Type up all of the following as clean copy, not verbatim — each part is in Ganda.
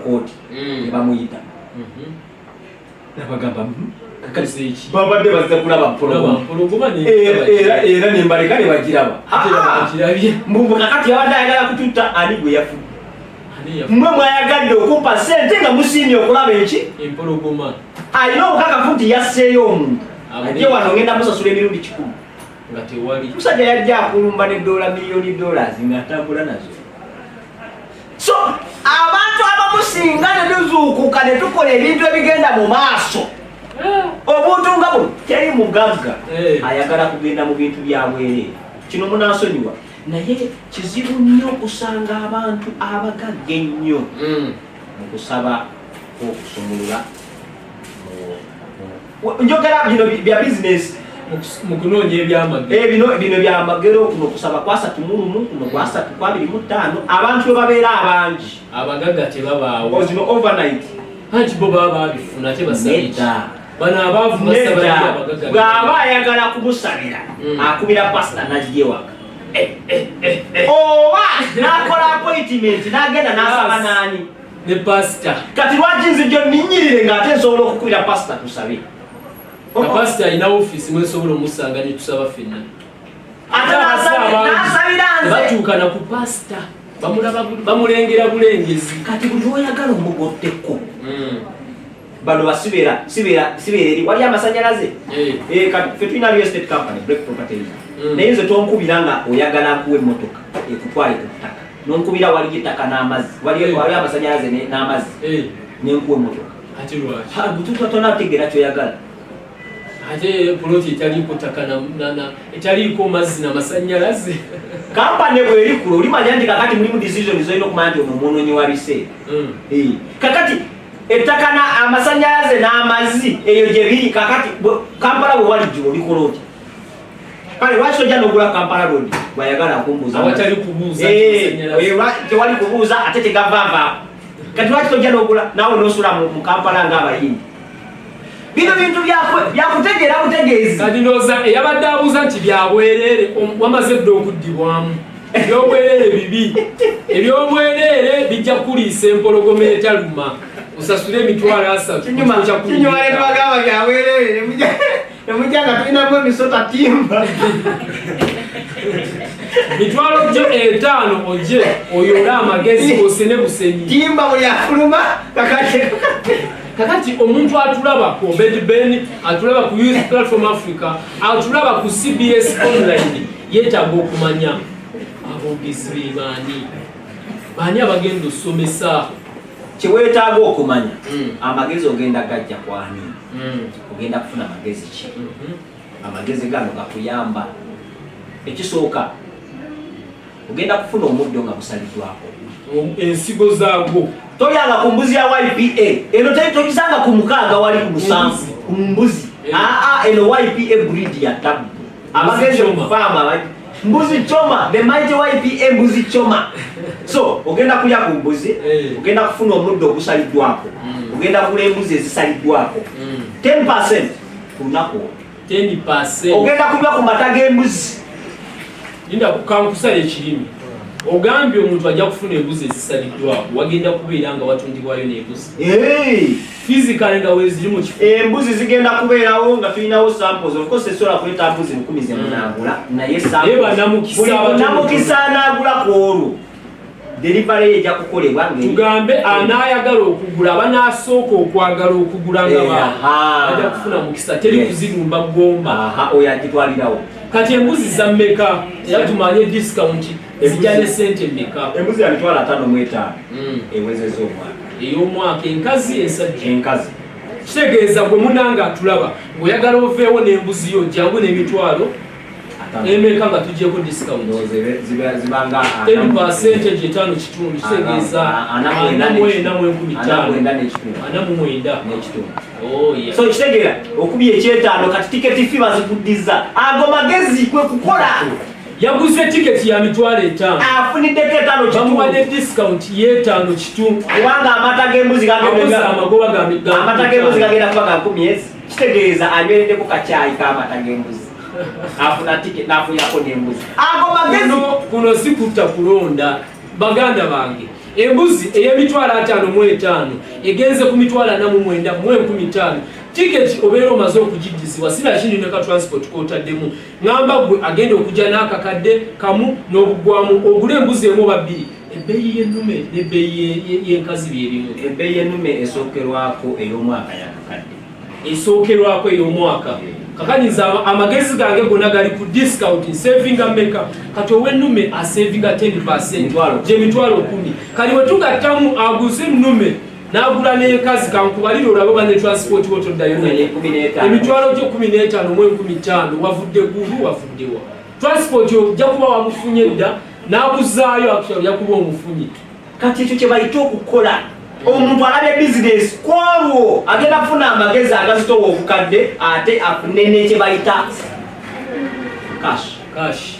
kooti bamuyita nabagamba babadde bazze kulaba mpologoma era nembaleka ne bagiraba mbumbu kakati yabadde ayagala kututta ani gwe yafu mmwe mwayagadde okumpa ssente nga musiimye okulaba eki empologoma alina obukakafu nti yasseeyo omuntu ajje wano ngenda musasula emirundi 10 nga tewali musajja yajja akulumba ne $1 million nga atambula nazo. So abantu abamusinga ne tuzuukuka ne tukola ebintu ebigenda mu maaso obuntu nga buno teri mugagga ayagala kugenda mu bintu byabwereere kino munansonyiwa naye kizibu nnyo okusanga abantu abagagga ennyo mu kusaba okusumulula njogera bino bya bizinesi mu kunoonya ebyamagero bino byamagero kuno kusaba kwa 3 kuno kwa 25 abantu babeera abangi abagagga tebabaawo zino overnight anti bo baba babifuna tebasabira bano abaavu basabira abagagga bw'aba ayagala kumusabira akubira pasita n'agiwaka oba n'akola appointment n'agenda n'asaba nani ne pasita kati lwaki nzijjo nninyirire ng'ate nsobola okukubira pasita tusabe pasita alina ofiisi mwesobola omusanga ne tusaba ffenna ate n'asabira nze batuukana ku pasita bamulengera bulengezi kati buli oyagala omugotteko bano basibeera eri wali amasanyalaze kati ffe tulina real estate company break properties naye nze tonkubira nga oyagala kuwa emmotoka ekutwale ku ttaka nonkubira wali ettaka n'amazzi wali amasanyalaze n'amazzi nenkuwa emmotoka ati lwaki bututonategeera kyoyagala ate poloti etaliiko ttaka etaliiko mazzi n'amasanyalaze kampani bw'eri kulo olimanya nti kakati mulimu decision zolina okumanya nti ono omwonoonyi wa biseera kakati ettaka amasanyalaze n'amazzi eyo gye biri kakati Kampala bwe wali jjulo olikola otya kale lwaki ojja n'ogula Kampala road bwayagala kumbuuza awatali kubuuza tewali kubuuza ate tegavaavaako kati lwaki tojja n'ogula naawe n'osula mu Kampala ng'abayindi bino bintu byakutegeera butegeezi kati ndowooza eyabadde abuuza nti byabwereere wamaze dde okuddibwamu ebyobwereere bibi ebyobwereere bijja kuliisa empologoma etaluma osasule emitwalo 3 kinyumale twagamba byabwereere nemujja nga tulinamu emisota timba mitwalo gyo 5 oje oyole amagezi osene busenyi timba buli afuluma kakati omuntu atulaba ku Bedben atulaba ku Youth Platform Africa atulaba ku CBS online yeetaaga okumanya aboogezi baani abagenda osomesa kyeweetaaga okumanya amagezi ogenda gajja kwani ogenda kufuna amagezi ki amagezi gano gakuyamba ekisooka ogenda kufuna omuddo nga busaliddwako ensigo zaagwo tolyanga ku mbuzi ya YPA eno togisanga ku 6 wali ku 7 ku mbuzi eno YPA breed ya tabu amagezi omufama mbuzi choma the mighty YPA mbuzi choma so ogenda kulya ku mbuzi ogenda kufuna omuddo ogusaliddwako ogenda kula embuzi ezisaliddwako 10% kunako 10% ogenda kunywa ku mata g'embuzi linda kukankusala ekirimi ogambye omuntu ajja kufuna embuzi ezisaliddwako wagenda kubeera nga watundibwayo n'embuzi physically nga weziri mu kifo embuzi zigenda kubeerawo nga tulinawo samples of course esobola kuleeta mbuzi 10 zemunaagula naye namukisa anaagula ku olwo delivery ejja kukolebwa tugambe anaayagala okugula abanasooka okwagala okugula nga bajja kufuna mukisa teri kuzirumba gomba oyo agitwalirawo kati embuzi za mmeka era tumanye discount zijja ne sente mmeka embuzi yalitwala 5.5 ewezeza omwaka ey'omwaka enkazi ensajja enkazi kitegeeza gwe munanga atulaba ng'oyagala oveewo n'embuzi yo jangu n'emitwalo emeka nga tugyeko discount zibanga 10% gye 5 kitundu kitegeeza 49 so kitegeera okubya ekyetaano kati tiketi fi baziguddiza ago magezi kwe kukola yaguze tiketi ya mitwalo 5 afuniddeko 5 kitundu bamuwadde discount ye 5 kitundu kubanga amata g'embuzi gagenda kuba ga 10 kitegeeza anywereddeko kacyayi k'amata g'embuzi afuna ticket nafunako n'embuzi ago magezi kuno si kutta kulonda baganda bange embuzi ey'emitwalo 55 egenze ku mitwalo 49 mu 15 tiketi obeera omaze okugijjizibwa sina kindi ne ka transport k'otaddemu ngamba gwe agenda okujja n'akakadde kamu n'obugwamu ogula embuzi emu oba bbiri ebbeeyi y'ennume n'ebbeeyi y'enkazi byerimu ebbeeyi y'ennume esookerwako ey'omwaka yakakadde esookerwako ey'omwaka kakanyiza amagezi gange gonna gali ku discount savinga meka kati ow'ennume asavinga 10% gy'emitwalo 10 kali we tugattamu aguze ennume n'agula n'enkazi kankubalire olaba oba ne transport wotoddayo naye emitwalo gyo 15 mu 15 wavudde gulu wavuddewa transport ojja kuba wamufunye dda n'aguzaayo actually yakuba omufunyi kati ekyo kye bayita okukola omuntu alabye bizinesi kwolwo agenda kufuna amagezi agazitowa obukadde ate afune nekye bayita cash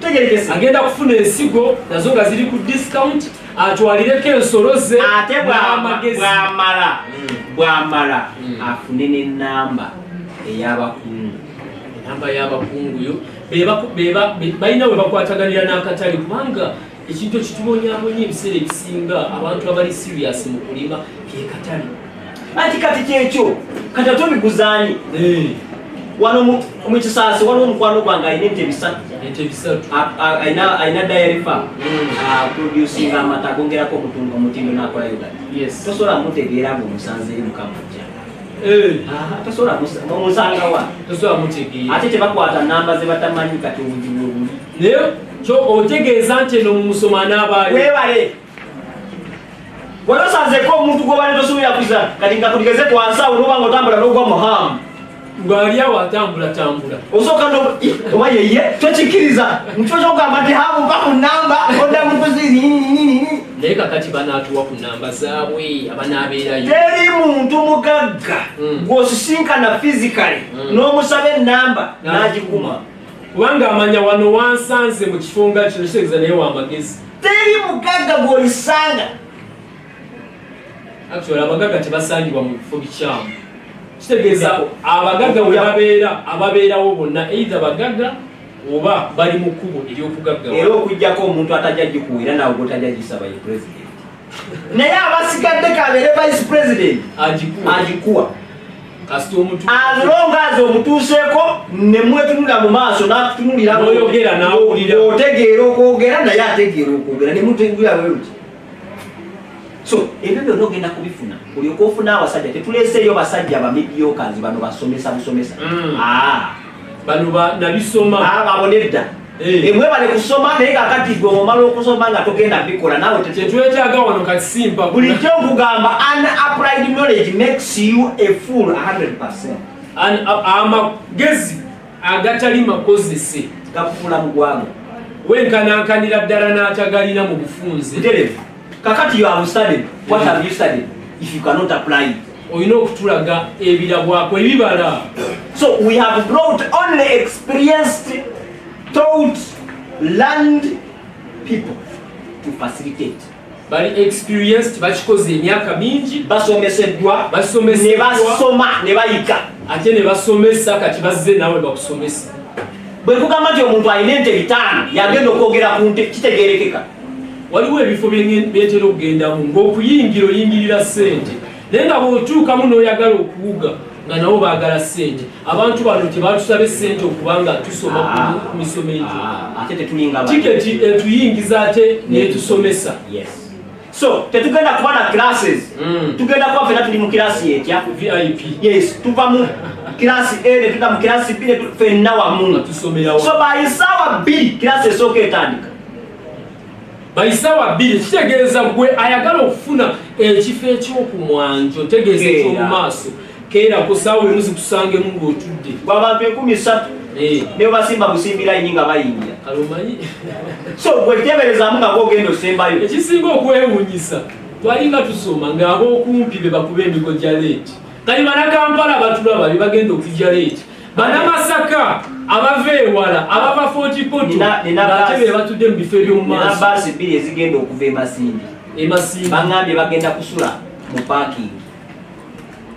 tegerekese agenda kufuna ensigo nazo nga ziri ku discount atwalireko ensolo ze ate bwamala afune n'enamba ey'abakungu enamba y'abakungu yo balina we bakwataganira n'akatale kubanga ekintu ekitubonyaabonya ebiseera ebisinga abantu abali serious mu kulima byekatale ati kati kyekyo kati ate obiguzaani wano mu kisaasi waliwo omukwano gwange alina ente bisatu alina dairy farm producing amata agongerako omutindo n'akola yogurt tosobola mutegeera ng'omusanze eri mukamujja tosobola musanga wa ate tebakwata namba ze batamanyi kati obuzibu obuli naye kyo otegeeza nti eno mumusoma n'abaayo webale wali osanzeko omuntu gwobale tosobola kuza kati nga tuligeze kwansawo noba nga otambula n'ogwa muhamu ng'ali awo atambula osooka oba yeye twekikiriza mukifo kyokugamba nti hamu mpa ku namba odda mukuzi naye kakati banaatuwa ku namba zaabwe abanaabeerayo teri muntu mugagga gw'osisinkana physically n'omusaba enamba n'agikuma kubanga amanya wano wansanze mu kifo nga kino kitegeeza naye wamagezi teri mugagga gw'olisanga actually abagagga tebasangibwa mu bifo bikyamu kitegeeza abagagga we ababeerawo bonna either bagagga oba bali mu kkubo ery'okugagga era okujjako omuntu atajja gikuwira nawe gotajja gisaba ye president naye abasigadde kabeere vice president agikuwa kasita omuntu alongaze omutuuseeko ne mwetunula mu maaso n'atutunulira oyogera n'awulira otegeera okwogera naye ategeera okwogera ne mutegula weruti so ebyo byonna ogenda kubifuna olyoka ofuna abasajja tetuleeseeyo basajja abamidiokazi bano basomesa busomesa bano nabisoma babonedda emwebale kusoma naye kakati gwe omala okusoma nga togenda bikola nawe tetwetaaga wano kasimba bulijjo nkugamba unapplied knowledge makes you a fool 100%. Amagezi agatali makozese gakufuula mu ggwanga wenkanankanira ddala n'atagalina mu bufunze kakati you have studied what have you studied if you cannot apply it olina okutulaga ebirabwako ebibala so we have brought only experienced taught learned people to facilitate bali experienced bakikoze emyaka mingi basomeseddwa ne basoma ne bayika ate ne basomesa kati bazze nawe bakusomesa bwe kugamba nti omuntu alina ente 5 yagenda okwogera ku nte kitegeerekeka waliwo ebifo byetera okugendamu ng'okuyingira oyingirira ssente naye nga bw'otuukamu n'oyagala okuwuga nga nabo baagala ssente abantu bano tebatusaba ssente okubanga tusoma ku misomo egyo tiketi etuyingiza ate netusomesa so tetugenda kuba na classes tugenda kuba fena tuli mu kirasi etya VIP yes tuva mu kirasi A ne tuda mu kirasi B ne fenna wamu so bayisawa B kirasi esooka etandika bayisawa bbiri kitegeeza gwe ayagala okufuna ekifo ekyokumwanjo tegeeza ekyomu maaso keera ku saawa emu zitusangemu ng'otudde bw'abantu 13 ne basimba busimbira yinyi nga bayingira alomanyi so gwe teberezaamu nga gwogenda osembayo ekisinga okwewuunyisa twalinga tusoma ng'ab'okumpi be bakuba emigo gya leeti kali banakampala batulaba be bagenda okujja leeti banamasaka abava ewala abava fotipoto ate be batudde mu bifo eby'omumaaso baasi 2 ezigenda okuva emasindi baŋŋambye bagenda kusula mu parking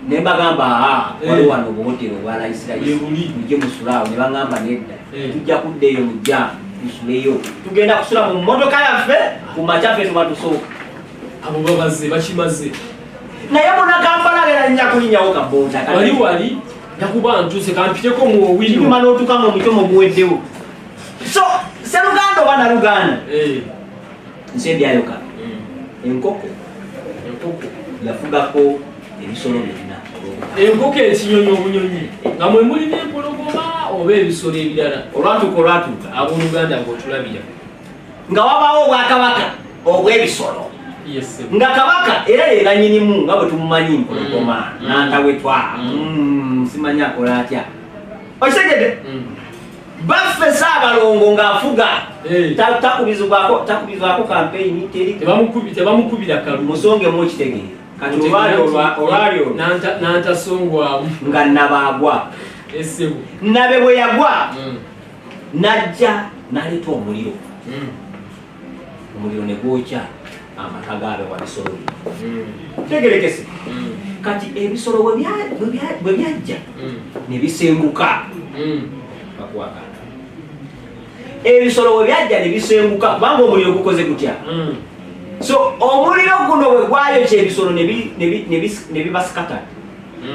ne bagamba waliwo wano obuhotero obwalaisirayiri mujje musulaawo ne baŋŋamba nedda tujja kudda eyo mujja tusuleyo tugenda kusula mu mmotoka yaffe ku makya ffe tuba tusooka abo babaze bakimaze naye munakampala agenda nnya kulinnyawo kabonda wali nakuba ntuse kampiteko mu owino kituma n'otukanga omucomo guweddewo so seruganda oba naluganda nsi ebyayoka enkoko yafugako ebisolo byonna enkoko ekinyonyi obunyonyi nga mwe mulina empologoma oba ebisolo ebirala olwatuuka abooluganda ng'otulabira nga wabaawo obwakabaka obw'ebisolo nga kabaka era yeranyinimu nga bwe tumumanyi mpologoma nantawetwa simanyi akola atya okitegedde baffe Saabalongo ng'afuga takubizibwako kampeyini tebamukubira kalu musongemu ekitegeere kati olwali olwo nantasongwamu nga nabaagwa esebo nabe bwe yagwa najja naleeta omuliro omuliro ne gwokya amaka gaabe wa bisolo tegerekese kati ebisolo bwe byajja ne bisenguka bakwagala ebisolo bwe byajja ne bisenguka kubanga omuliro gukoze gutya so omuliro guno bwe gwayokya ebisolo ne bibasikata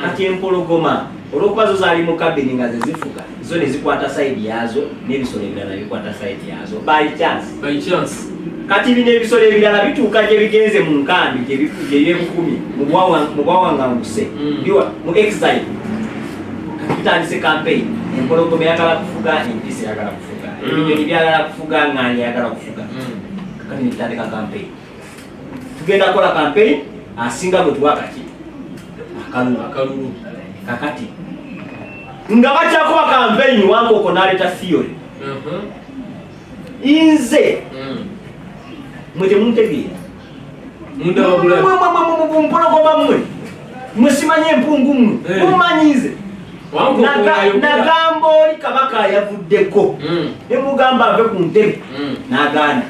kati empologoma olwokuba zo zaali mu kabini nga zezifuga zo ne zikwata sayidi yazo n'ebisolo ebirala bikwata sayidi yazo by chance kati bino ebisolo ebirala bituuka gye bigenze mu nkambi gyebyenkumi mu bwawanganguse mu exile kati bitandise campaign empologoma eyagala kufuga empisi eyagala kufuga ebinyonyi byagala kufuga ng'ani eyagala kufuga kati nebitandika campaign tugenda kukola campaign asinga bwe tuwa kati akalulu kakati nga bakyakuba campaign Wankoko n'aleeta theory inze mwe temuntegeera mpologoma mmwe mwesimanye empungu mmwe mumanyize nagamba oli kabaka yavuddeko ne mugamba ave ku ntebe n'agaana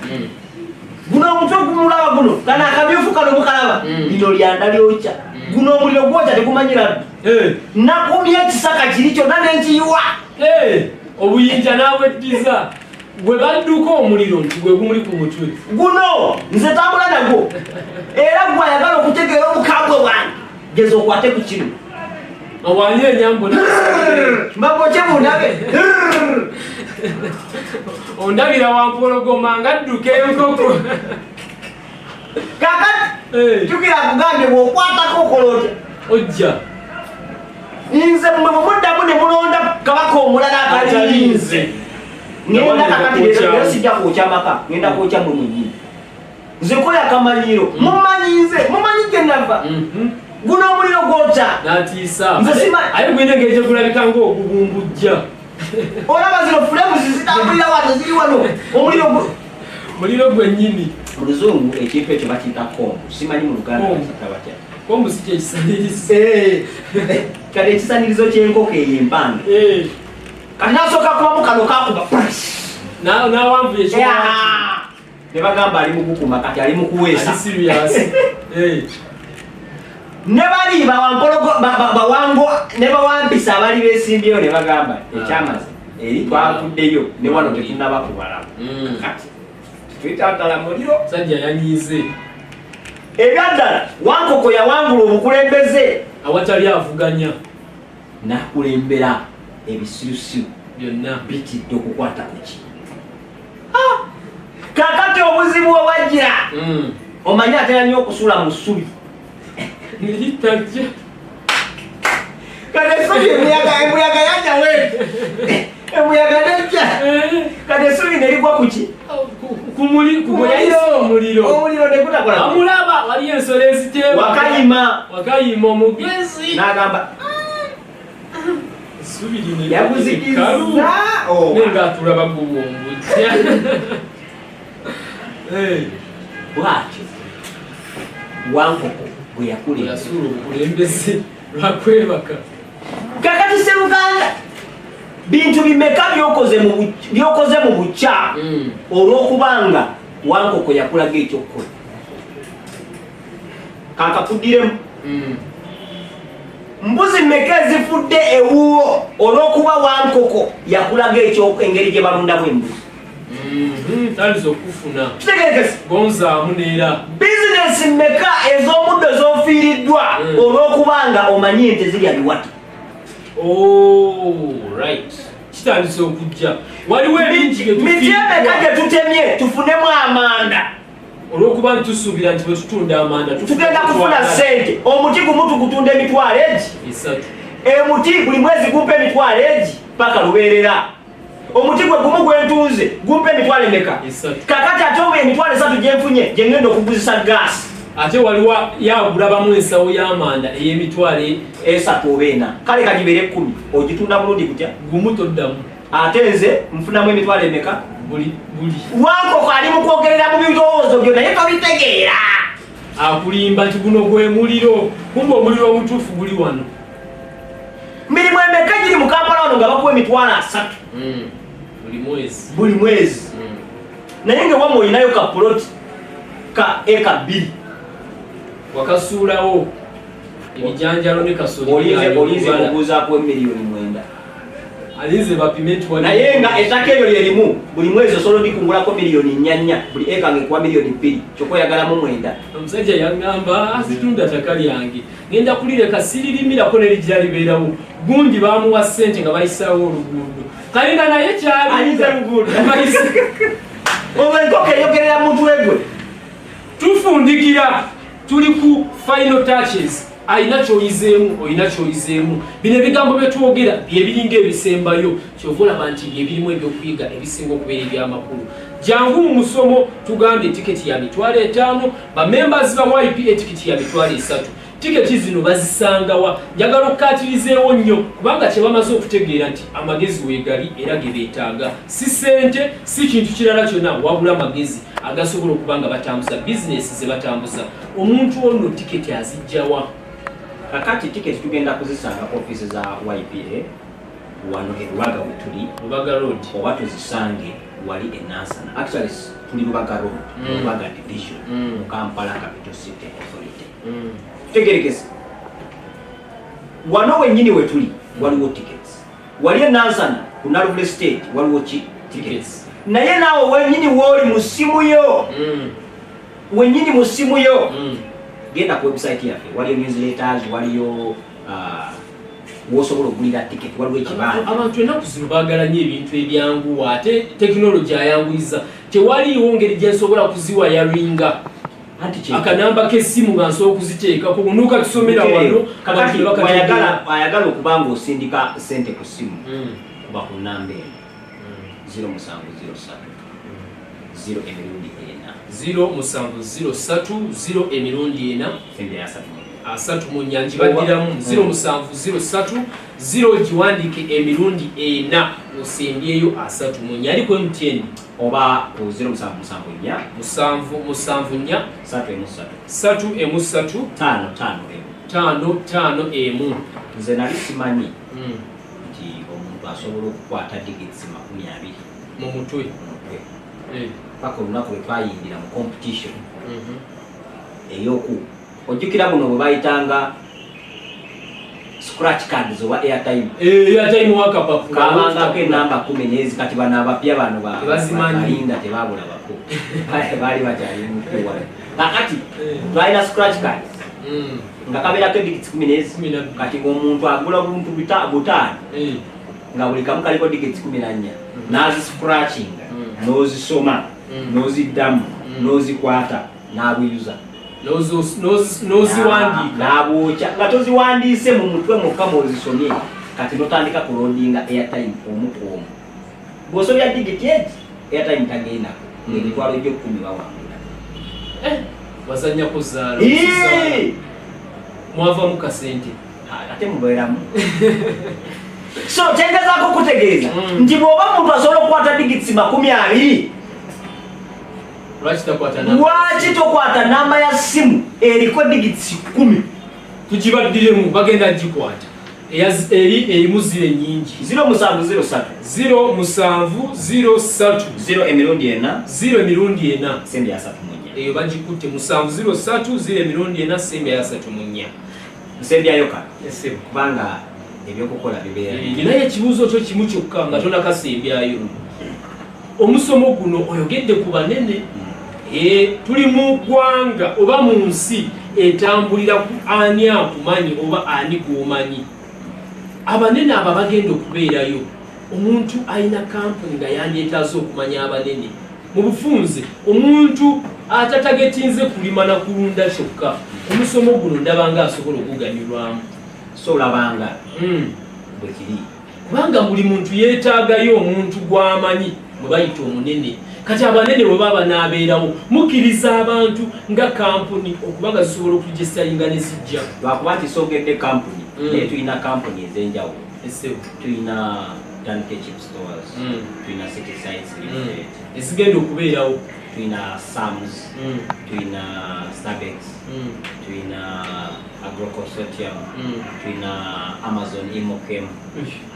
guno omutwe gumulaba guno kana akamyufu kano mukalaba lino lyanda lyokya guno omuliro gwokya tegumanyira nakumye ekisaka kiri kyonna nenkiyiwa obuyinja naweddiza bwe badduka omuliro nti gwe gumuli ku mutwe guno nze tambula nagwo era gwe ayagala okutegeera obukambwe bwange geza okwate ku kino awanye enyambo mbaboke mundabe ondabira wampologoma nga dduka enkoko kakati tukira kugambye bw'okwatako okolotya ojja nze mmwe mumuddamu ne mulonda kabaka omulala atalinze ngenda kakati lero sijja kwokya maka ngenda kwokya mwe mwennyini nze kola akamanyiro mumanyize mumanyi gye nava guno omuliro gwokya natiisa aye gwine ng'eje gulabika ng'ogubumbujja olaba zino fulemuzi zitambulira wano ziri wano muliro gwennyini mu luzungu ekintu ekyo bakiyita kombu simanyi mu luganda bakiyita batya kombu si kyekisanirizo kale ekisanirizo ky'enkoko eyo empanga kati nasooka kubamu kano kakuba nawanvu ne bagamba ali mukukuma kati ali mukuweesa ne bali bawango ne bawampisa abali besimbyeyo ne bagamba ekyamaze eri twavuddeyo ne wano tetunaba kubalamu kati twitagala muliro sajja yanyize ebyaddala Wankoko yawangula obukulembeze awatali avuganya nakulembera ebisirusiru byonna bitidde okukwata ku ki kakati obuzibu obwajjira omanyi atera nnyo okusula mu ssubi niritajja kati essubi embuyaga yajja we embuyaga nejja kati essubi nerigwa ku ki omuliro negutakola amulaba wali ensolo eziteeba wakayima omugezi n'agamba essubi lino yabuzikiza nenga atulaba gubumbujja bwatyo Wankoko bwe yakulira yasuula obukulembeze lwakwebaka kakati Sseruganda bintu bimeka byokoze mu bukya olw'okubanga Wankoko yakulaga ekyokukola kankakuddiremu mbuzi mmeka ezifudde ewuwo olw'okuba Wankoko yakulaga engeri gye balundamu embuzi talizo kufuna kitegerekese gonza amunera business meka ez'omuddo z'ofiiriddwa olw'okubanga omanyi ente zirya biwatu. Right, kitandise okujja waliwo ebingi miti emeka gye tutemye tufunemu amanda olw'okuba nitusuubira nti bwe tutunda amanda tugenda kufuna ssente. Omuti gumu tugutunda emitwalo egi 3. Emuti buli mwezi gumpa emitwalo egi paka lubeerera. Omuti gwe gumu gwentunze gumpa emitwalo emeka? 3. Kakati ate oba emitwalo 3 gyenfunye gye ngenda okuguzisa gaasi. Ate waliwo yagulabamu ensawo y'amanda ey'emitwalo 3 oba 4. Kale kagibeere 10 ogitunda mulundi gutya? Gumu toddamu. Ate nze nfunamu emitwalo emeka? Buli Wankoko ali mu kwogerera mu birowoozo byo naye tobitegeera. Akulimba nti guno gwe muliro, kumbe omuliro omutuufu guli wano. Mirimu emeka giri mu Kampala wano nga bakuwa emitwalo 3 buli mwezi. Naye nga wamwe olinayo ka ploti ka eka 2 wakasuulawo ebijanjalo ne kasooli olize okuguzaako miliyoni 9. alize bapime naye nga ettaka eryo lyerimu buli mwezi osobola okukungulako miliyoni 4 buli eka ngekuwa miliyoni 2 kyokka oyagalamu 9. Omusajja yagamba azitunda ttaka lyange ngenda kulireka siririmirako nerigira libeerawo gundi bamuwa ssente nga bayisaawo oluguudo kalinga naye kyalize luguudo oba enkoko eyogerera mutwe gwe tufundikira tuli ku final touches. Ayina kyoyizeemu oyina kyoyizeemu. Bino ebigambo bye twogera bye biringa ebisembayo kyova olaba nti ebirimu ebyokuyiga ebisinga okubeera ebyamakulu. Jangu mu musomo tugambye tiketi ya mitwalo 5 bamembers ba YP etiketi ya mitwalo 3. Tiketi zino bazisangawa njagala okukkatirizeewo nnyo kubanga kye bamaze okutegeera nti amagezi weegali era ge beetaaga si ssente si kintu kirala kyonna wabula amagezi agasobola okuba nga batambuza bizinesi ze batambuza. Omuntu ono tiketi azijjawa? Kakati tiketi tugenda kuzisanga office za YPA wano Lubaga wetuli Lubaga Road oba tuzisange wali enasana. Actually tuli Lubaga Road Lubaga Division mu Kampala Capital City Authority. Tegerekese wano wenyini wetuli waliwo tickets. Wali enasana ku Naruvule State waliwo tickets. Naye naawe wenyini woli mu simu yo wenyini mu simu yo genda ku website yaffe waliyo newsletters waliyo wosobola okugulira ticket waliwo ekibanja. Abantu ennaku zino baagala nnyo ebintu ebyanguwa ate tekinologi ayanguyiza tewaliiwo ngeri gye nsobola kuziwa yaringa akanamba k'essimu nga nsobola okuziteekako bunuuka tusomera wano ayagala okuba nga osindika ssente ku ssimu kuba ku namba eno 0703 0 emirundi 0703 0 emirundi 4 sente ya 3 asatu mu nyanji badiramu 0703 0 giwandike emirundi 4 osembyeyo asatu mu nyanji ko MTN oba ku 0774 5 nze nali simanyi nti omuntu asobola okukwata digits 20 mu mutwe paka olunaku lwe twayingira mu competition eyoku ojjukira buno bwe bayitanga scratch cards oba airtime wakapapu kabangako enamba 10 nezi kati bano abapya bano balinda tebabula bako baali bakyali mukuwa kakati twalina scratch cards nga kabeerako digits 10 nezi kati ng'omuntu agula buntu butaano nga buli kamu kaliko digits 14 naziscratchinga nozisoma noziddamu nozikwata nabuyuza noziwandiika nabwokya nga toziwandiise mu mutwe mukka mwozisomye kati notandika kulondinga airtime omuntu omu bw'osobya digiti egi airtime tagendako ng'emitwalo gyo 10 bawangula wazanyako zaalo mwavamu kasente ate mubeeramu so kyengezaako okutegeeza nti bw'oba muntu asobola okukwata digits 20 lwaki tokwata namba ya simu eriko digits 10 tugibaddiremu bagenda gikwata erimu zire nyingi 0703 0 emirundi 4 sembe ya 3 eyo bagikutte 703 0 emirundi 4 sembe ya 3 sembe yayoka kubanga ebyokukola bibeera naye ekibuuzo kyo kimu kyokka nga tonakasembyayo omusomo guno oyogedde ku banene tuli mu ggwanga oba mu nsi etambulira ku ani akumanyi oba ani gwomanyi. Abanene abo bagenda okubeerayo, omuntu alina kampuni nga yandyetaaze okumanya abanene mu bufunze. Omuntu atatagetinze kulima na kulunda kyokka, omusomo guno ndabanga asobola okuganyulwamu. So olabanga bwe kiri, kubanga buli muntu yeetaagayo omuntu gw'amanyi bwe bayita omunene. Kati abanene bwe baba n'abeerawo, mukkiriza abantu nga kampuni okubanga zisobola okuregisitaringa ne zijja. lwakuba nti sogedde kampuni naye tulina kampuni ez'enjawulo. Tulina Danke Chip Stores, tulina City Science Limited, ezigenda okubeerawo. Tulina Sams, tulina Stabex, tulina Agro Consortium, tulina Amazon Imokem,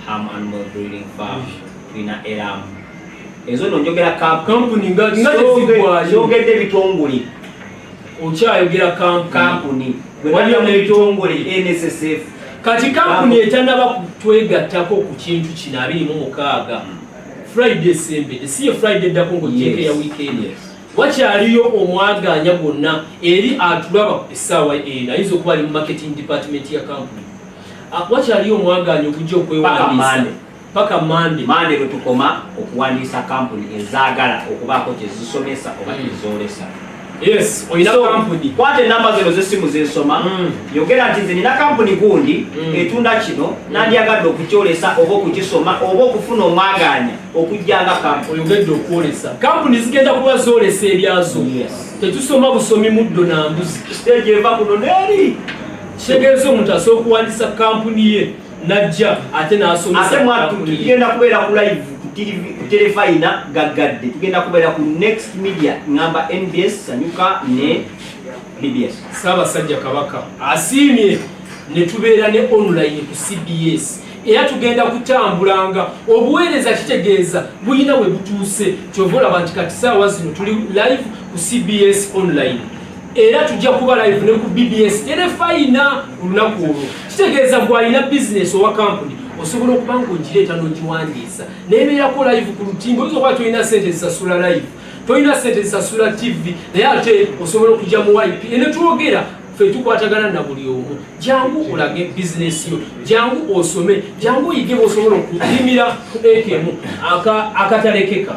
Ham Animal Breeding Farm, tulina Eram. Ezo nonjogera kampuni nga tezigwayo. Zogedde bitongole. Okyayogera kampuni. Waliyo n'ebitongole NSSF. Kati kampuni etannaba kutwegattako ku kintu kino 26 Friday sembede, si ye Friday eddako ng'ogyeko ya weekend. Wakyaliyo omwaganya gwonna eri atulaba essaawa eno, ayinza okuba ali mu marketing department ya kampuni. Wakyaliyo omwaganya ogujja okwewandiisa paka Monday lwe tukoma okuwandiisa kampuni ezaagala okubaako kyezisomesa oba kyezoolesa. Yes, oyina kampuni. Kwate namba zino z'essimu z'ensoma. Yogera nti nze nina kampuni gundi etunda kino nandyagadde okukyolesa oba okukisoma oba okufuna omwaganya okujjanga kampuni. Oyogedde okwolesa. Kampuni zigenda kuba zoolesa ebyazo. Tetusoma busomi muddo na mbuzi. Stage eva kuno neeri. Kitegeeza omuntu asobola okuwandiisa kampuni ye najja ate n'asomesa. Ate mwattu tugenda kubeera ku live ku telefayina gaggadde. Tugenda kubeera ku Next Media ngamba NBS Sanyuka ne BBS. Ssaabasajja Kabaka asiimye ne tubeera ne online ku CBS. Era tugenda kutambulanga obuweereza kitegeeza bulina we butuuse. Kyova olaba nti kati ssaawa zino tuli live ku CBS online. Era tujja kuba live ne ku BBS telefayina olunaku olwo. Kitegeeza gwalina bizinesi owa kampuni osobola okuba ng'ogireeta n'ogiwandiisa neebeerako live ku lutimba. Oyinza okuba tolina sente zisasula live, tolina sente zisasula TV, naye ate osobola okujja mu YP ne twogera ffe tukwatagana na buli omu. Jangu olage bizinesi yo, jangu osome, jangu oyige bw'osobola okulimira ku ekemu akatalekeka.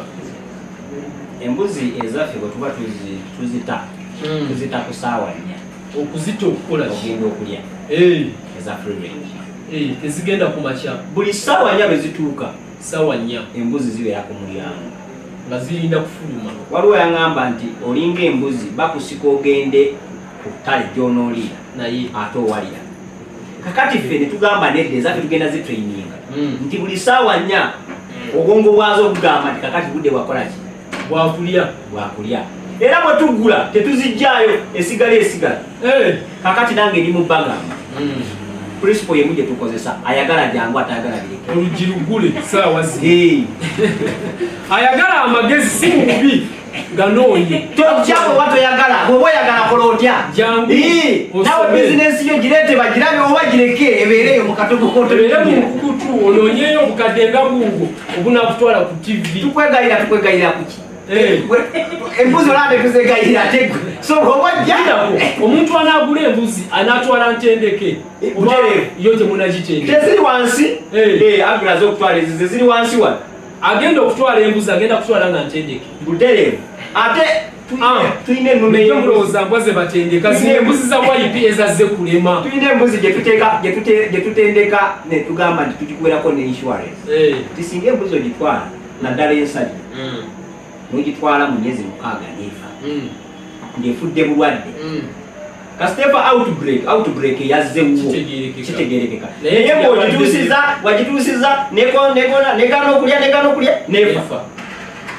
Embuzi ezaffe bwe tuba tuzita ku ssaawa 4 okuzita okukola ogenda okulya eza free range. Tezigenda ku makya. Buli ssaawa 4 bwe zituuka, ssaawa 4 embuzi zibeera ku mulyango nga zirinda kufuluma. Waliwo yaŋŋamba nti olinga embuzi bakusika ogende ku ttale gy'onoolira naye ate owalira. Kakati ffe ne tugamba nedda ezaffe tugenda zitraininga nti buli ssaawa 4 obwongo bwazo obugamba nti kakati budde bwakola ki? Bwakulya. Era bwe tugula tetuzijjaayo esigala. Kakati nange ndi mu bagamba. Principle yemu gye tukozesa, ayagala jangu atayagala bireke. Oluggi lugule ssaawa zino. Ayagala amagezi si mubi ganoonye. Tojjako oba toyagala, bw'oba oyagala kola otya? Jangu. Nawe bizinesi yo gireete bagirabe oba gireke ebeereyo mu katogo koto. Ebeere mu mukutu onoonyeyo obukadde nga bungo obunaakutwala ku TV. Tukwegayira kuki? Embuzi olande tuzegayira ate gwe. So bw'obajja omuntu anaagula embuzi anaatwala ntendeke. Yo gye munagitendeka. Teziri wansi. Agula z'okutwala ezize ziri wansi wano. Agenda okutwala embuzi agenda kutwala nga ntendeke. Butereevu. Ate tuyina ennume y'embuzi mbwa ze batendeka. Zino embuzi za YP ezazze kulema. Tuyina embuzi gye tutendeka ne tugamba nti tugikubeerako ne insurance. Tisinga embuzi ogitwala naddala ensali n'ogitwala mu myezi 6 n'efa ng'efudde bulwadde. Kasitefa outbreak yazzewo kitegeerekeka. Naye wagituusiza negana okulya nefa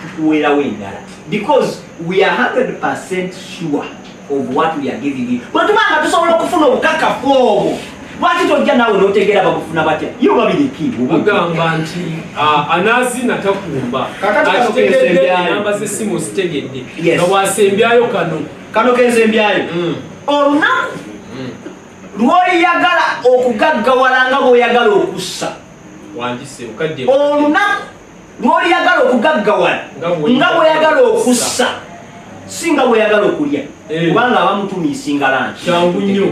tukuweerawo endala because we are 100% sure of what we are giving you. Bwe tubanga tusobola okufuna obukakafu obwo, lwaki tojja naawe n'otegeera bakufuna batya? Yo babireki bagamba nti anaazina takumba. Akitegedde enamba z'essimu zitegedde nga wasembyayo kano kensembyayo olunaku lw'oyagala okugaggawala nga bw'oyagala okussa. Wandise okadde olunaku Lwoli yagala okugaggawala nga bwe yagala okussa singa bwe yagala okulya kubanga abamutumiisinga lanki kyangu nnyo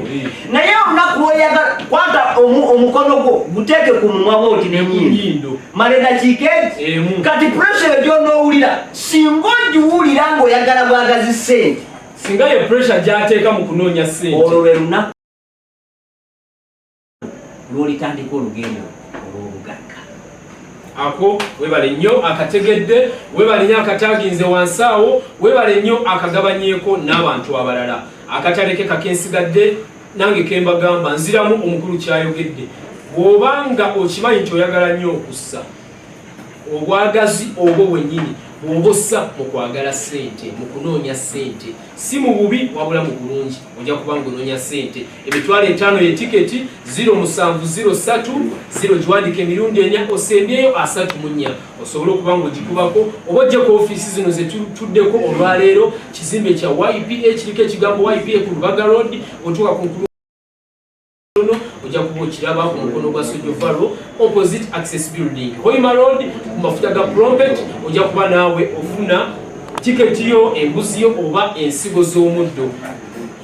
naye olunaku lwoyagala kwata omukono gwo guteeke ku mumwa booti n'ennyindo mala eddakiika ezi kati pressure gy'onoowulira singa ogiwulira ng'oyagala bwagazi ssente singa ye pressure gy'ateeka mu kunoonya ssente olwo lwe lunaku lw'olitandika olugendo olw'obugagga ako webale nnyo akategedde webale nnyo akataginze wansi awo webale nnyo akagabanyeeko n'abantu abalala akataleke kakensigadde nange kembagamba nziramu omukulu kyayogedde bw'obanga okimanyi nti oyagala nnyo okussa obwagazi obwo bwennyini bw'obossa mu kwagala ssente mu kunoonya ssente si mu bubi wabula mu bulungi ojja kuba ng'onoonya ssente emitwalo 5 ye tiketi 0703 0 giwandika emirundi 4 osembyeyo 34 osobola okuba ng'ogikubako oba ojje ku ofiisi zino ze tuddeko olwaleero kizimbe kya YPA kiriko ekigambo YPA ku Lubaga Road otuuka ku nkulu ojja kuba okiraba ku mukono gwa Sojovalo opposite Access Building Hoima Road ku mafuta ga Prompet ojja kuba naawe ofuna tiketi yo embuzi yo oba ensigo z'omuddo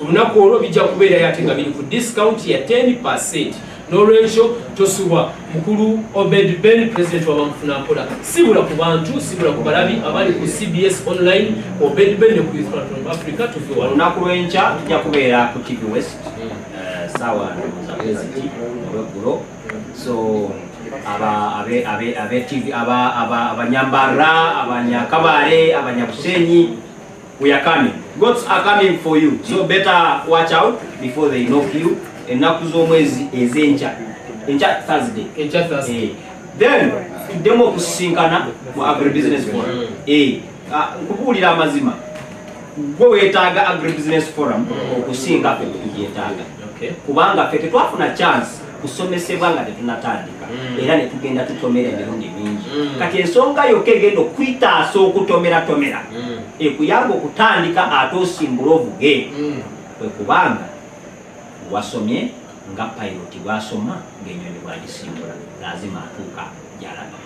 olunaku olwo bijja kubeerayo ate nga biri ku discount ya 10%. N'olwekyo Tosubwa mukulu Obed Ben president wa Bamufunampola sibula ku bantu sibula ku balabi abali ku CBS online Obed Ben ku Youth Platform Africa tufiwa olunaku lw'enkya tujja kubeera ku TV West sawa nzabeziti olweggulo so abanyambara abanyakabale abanyabusenyi we are coming. Gods are coming for you, so better watch out before they knock you. Ennaku z'omwezi ez'enkya Thursday then tuddemu okusinkana mu agribusinessforum nkubuulira amazima gwe weetaaga agribusinessforum okusinga ffe tugyetaaga kubanga ffe tetwafuna chance kusomesebwa nga tetunatandika era ne tugenda tutomera emirundi mingi kati ensonga yokka egenda okwitaasa okutomera ekuyamba okutandika ate osimbula ovuge kwe kubanga wasomye nga pilot bwasoma ng'ennyonyi bwagisimbula lazima atuuka gy'alaga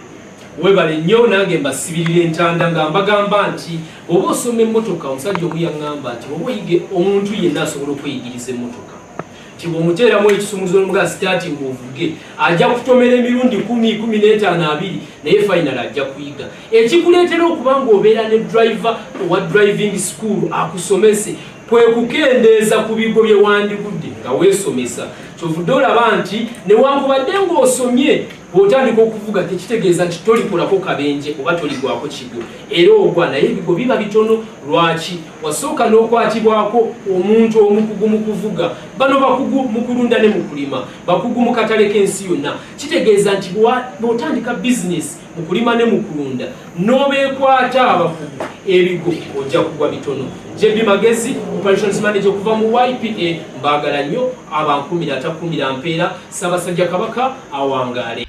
webale nnyo nange mbasibirira entanda nga mbagamba nti oba osoma emmotoka omusajja omu yaŋŋamba nti oba oyige omuntu yenna asobola okweyigiriza emmotoka nti bw'omuteeramu ekisumuzo n'omugaa sitaati ng'ovuge ajja kutomera emirundi 10-15-20 naye final ajja kuyiga ekikuleetera okuba ng'obeera ne driver owa driving school akusomese kwe kukendeeza ku bigo bye wandigudde nga weesomesa kyovudde olaba nti newankubadde ng'osomye bw'otandika okuvuga tekitegeeza nti tolikolako kabenje oba toligwako kigo era ogwa naye ebigo biba bitono lwaki wasooka n'okwatibwako omuntu omukugu mu kuvuga bano bakugu mu kulunda ne mu kulima bakugu mu katale k'ensi yonna kitegeeza nti bw'otandika bizinesi mu kulima ne mu kulunda n'obeekwata abakugu ebigo ojja kugwa bitono JB Magezi operations manager okuva mu YPA mbaagala nnyo abankumira atakumira mpeera Ssaabasajja Kabaka awangaale